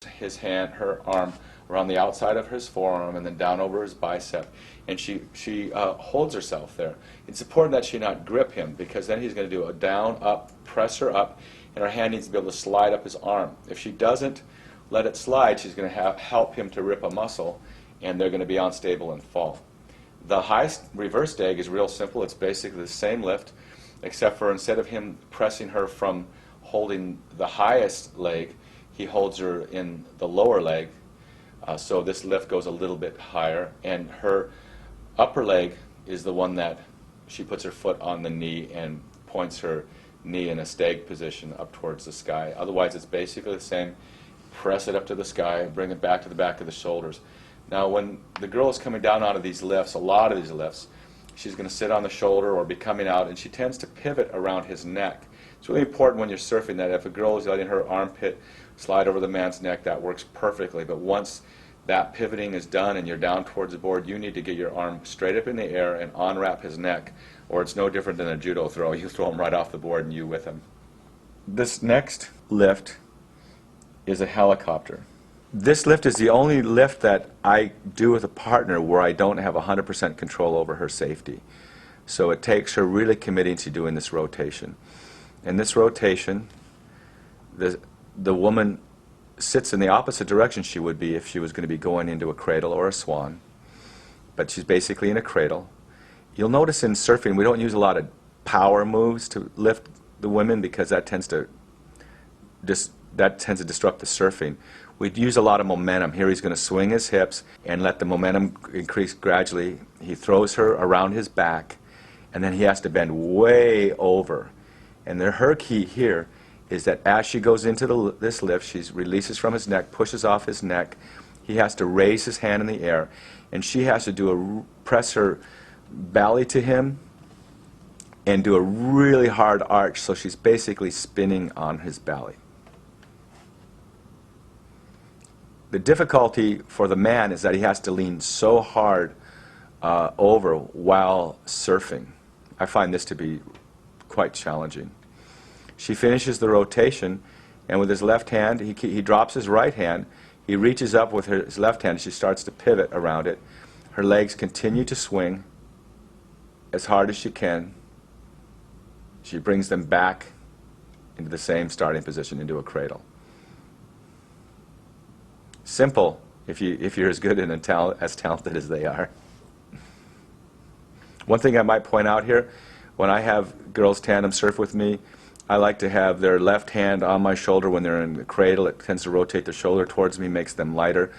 his hand, her arm, around the outside of his forearm and then down over his bicep, and she holds herself there. It's important that she not grip him, because then he's going to do a down, up, press her up, and her hand needs to be able to slide up his arm. If she doesn't let it slide, she's going to help him to rip a muscle, and they're going to be unstable and fall. The high reverse dag is real simple. It's basically the same lift, except for instead of him pressing her from holding the highest leg, he holds her in the lower leg. So this lift goes a little bit higher, and her upper leg is the one that she puts her foot on the knee and points her knee in a stag position up towards the sky. Otherwise, it's basically the same. Press it up to the sky, bring it back to the back of the shoulders. Now, when the girl is coming down onto these lifts, a lot of these lifts, she's going to sit on the shoulder or be coming out, and she tends to pivot around his neck. It's really important when you're surfing that if a girl is letting her armpit slide over the man's neck, that works perfectly. But once that pivoting is done and you're down towards the board, you need to get your arm straight up in the air and unwrap his neck, or it's no different than a judo throw. You throw him right off the board and you with him. This next lift is a helicopter. This lift is the only lift that I do with a partner where I don't have 100% control over her safety. So it takes her really committing to doing this rotation. In this rotation, the woman sits in the opposite direction she would be if she was going to be going into a cradle or a swan. But she's basically in a cradle. You'll notice in surfing we don't use a lot of power moves to lift the women, because that tends to disrupt the surfing. We'd use a lot of momentum. Here he's going to swing his hips and let the momentum increase gradually. He throws her around his back, and then he has to bend way over. And her key here is that as she goes into this lift, she releases from his neck, pushes off his neck. He has to raise his hand in the air, and she has to press her belly to him and do a really hard arch, so she's basically spinning on his belly. The difficulty for the man is that he has to lean so hard over while surfing. I find this to be quite challenging. She finishes the rotation, and with his left hand, he drops his right hand. He reaches up with his left hand. She starts to pivot around it. Her legs continue to swing as hard as she can. She brings them back into the same starting position, into a cradle. Simple if you're as good and as talented as they are. One thing I might point out here, when I have girls tandem surf with me, I like to have their left hand on my shoulder when they're in the cradle. It tends to rotate the shoulder towards me, makes them lighter.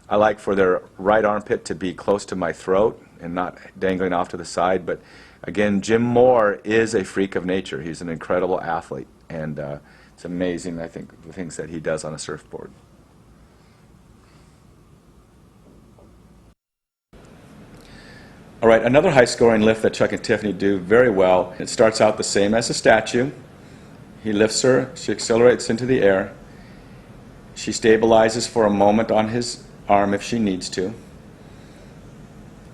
I like for their right armpit to be close to my throat and not dangling off to the side. But again, Jim Moore is a freak of nature. He's an incredible athlete, and it's amazing, I think, the things that he does on a surfboard. All right, another high-scoring lift that Chuck and Tiffany do very well. It starts out the same as a statue. He lifts her, she accelerates into the air. She stabilizes for a moment on his arm if she needs to.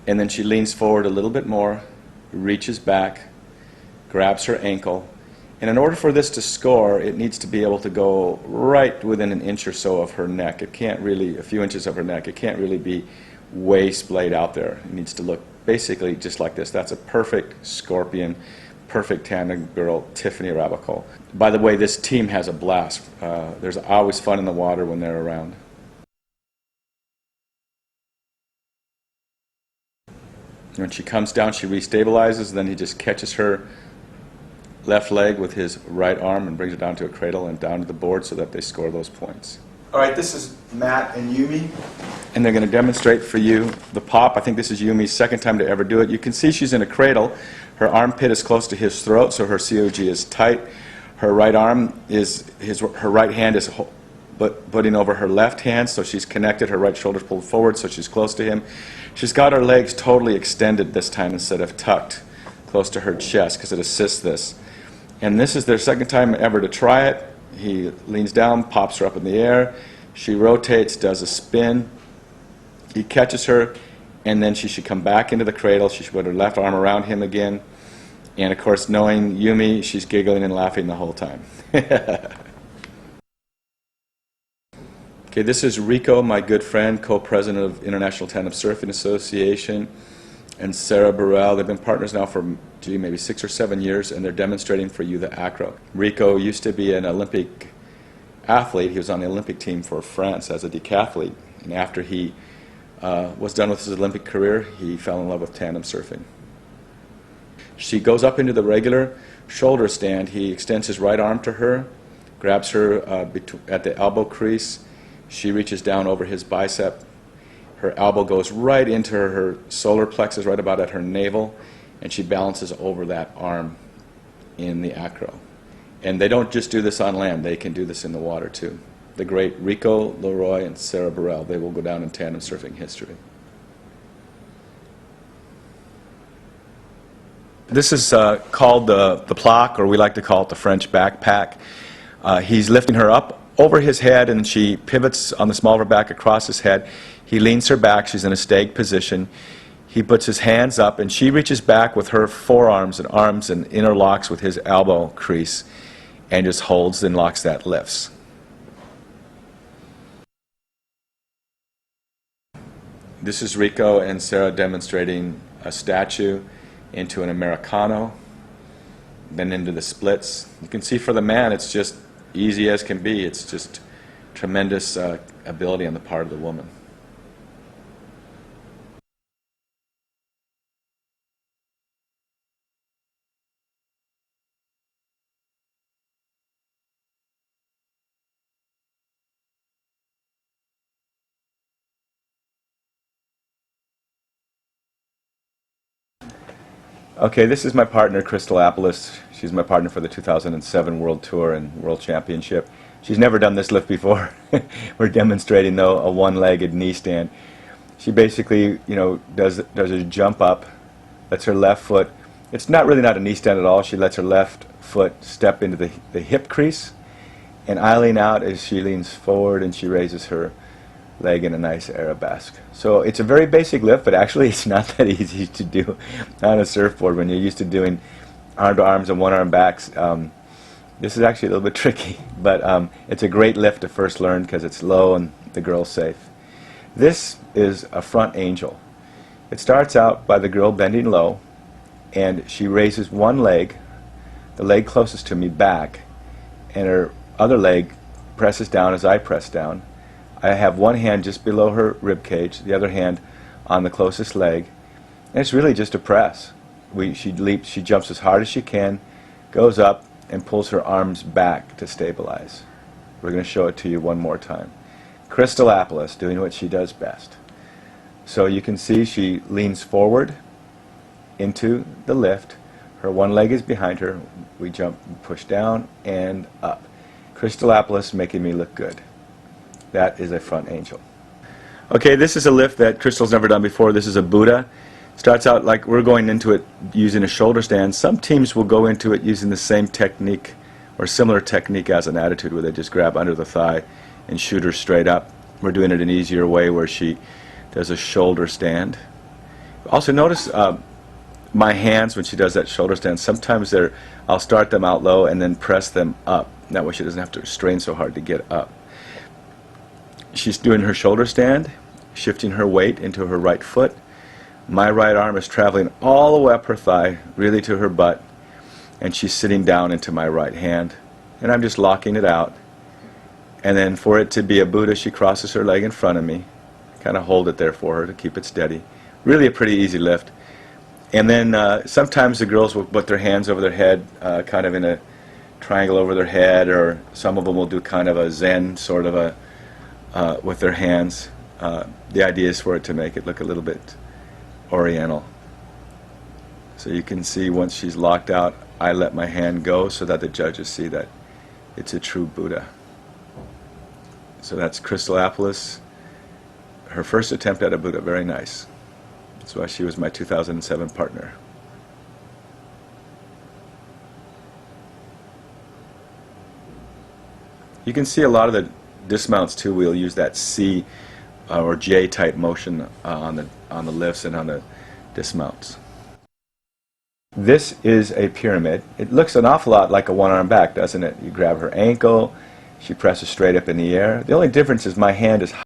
And then she leans forward a little bit more, reaches back, grabs her ankle. And in order for this to score, it needs to be able to go right within an inch or so of her neck. It can't really, a few inches of her neck, it can't really be way splayed out there. It needs to look basically just like this. That's a perfect scorpion, perfect tandem girl, Tiffany Rabacol. By the way, this team has a blast. There's always fun in the water when they're around. When she comes down, she restabilizes, then he just catches her left leg with his right arm and brings her down to a cradle and down to the board so that they score those points. All right, this is Matt and Yumi, and they're going to demonstrate for you the pop. I think this is Yumi's second time to ever do it. You can see she's in a cradle. Her armpit is close to his throat, so her COG is tight. Her right arm is, her right hand is putting over her left hand, so she's connected. Her right shoulder's pulled forward, so she's close to him. She's got her legs totally extended this time instead of tucked close to her chest, because it assists this. And this is their second time ever to try it. He leans down, pops her up in the air. She rotates, does a spin. He catches her, and then she should come back into the cradle. She should put her left arm around him again. And of course, knowing Yumi, she's giggling and laughing the whole time. Okay, Okay, this is Rico, my good friend, co-president of International Tandem Surfing Association, and Sarah Burrell. They've been partners now for, maybe 6 or 7 years, and they're demonstrating for you the acro. Rico used to be an Olympic athlete. He was on the Olympic team for France as a decathlete, and after he was done with his Olympic career, he fell in love with tandem surfing. She goes up into the regular shoulder stand. He extends his right arm to her, grabs her at the elbow crease. She reaches down over his bicep. Her elbow goes right into her solar plexus, right about at her navel, and she balances over that arm in the acro. And they don't just do this on land, they can do this in the water too. The great Rico Leroy and Sarah Burrell, they will go down in tandem surfing history. This is called the plaque, or we like to call it the French backpack. He's lifting her up over his head, and she pivots on the small of her back across his head. He leans her back. She's in a stag position. He puts his hands up, and she reaches back with her forearms and arms and interlocks with his elbow crease and just holds and locks that lifts. This is Rico and Sarah demonstrating a statue into an Americano, then into the splits. You can see for the man it's just easy as can be. It's just tremendous ability on the part of the woman. Okay, this is my partner, Crystal Appelis. She's my partner for the 2007 World Tour and World Championship. She's never done this lift before. We're demonstrating, though, a one-legged knee stand. She basically, does a jump up, lets her left foot. It's not a knee stand at all. She lets her left foot step into the hip crease, and I lean out as she leans forward, and she raises her leg in a nice arabesque. So it's a very basic lift, but actually it's not that easy to do on a surfboard when you're used to doing arm to arms and one arm backs. This is actually a little bit tricky, but it's a great lift to first learn because it's low and the girl's safe. This is a front angel. It starts out by the girl bending low, and she raises one leg, the leg closest to me, back, and her other leg presses down as I press down. I have one hand just below her rib cage, the other hand on the closest leg, and it's really just a press. She leaps, she jumps as hard as she can, goes up, and pulls her arms back to stabilize. We're going to show it to you one more time. Crystal Appelis doing what she does best. So you can see she leans forward into the lift. Her one leg is behind her. We jump, push down, and up. Crystal Appelis making me look good. That is a front angel. Okay, this is a lift that Crystal's never done before. This is a Buddha. Starts out like we're going into it using a shoulder stand. Some teams will go into it using the same technique or similar technique as an attitude, where they just grab under the thigh and shoot her straight up. We're doing it an easier way where she does a shoulder stand. Also notice my hands when she does that shoulder stand. Sometimes I'll start them out low and then press them up. That way she doesn't have to strain so hard to get up. She's doing her shoulder stand, shifting her weight into her right foot. My right arm is traveling all the way up her thigh, really to her butt, and she's sitting down into my right hand. And I'm just locking it out. And then for it to be a Buddha, she crosses her leg in front of me. Kind of hold it there for her to keep it steady. Really a pretty easy lift. And then sometimes the girls will put their hands over their head, kind of in a triangle over their head, or some of them will do kind of a Zen sort of a with their hands. The idea is for it to make it look a little bit oriental. So you can see once she's locked out, I let my hand go so that the judges see that it's a true Buddha. So that's Crystal Appelis. Her first attempt at a Buddha, very nice. That's why she was my 2007 partner. You can see a lot of the dismounts too. We'll use that C or J type motion on the lifts and on the dismounts. This is a pyramid. It looks an awful lot like a one-arm back, doesn't it? You grab her ankle, She presses straight up in the air. The only difference is my hand is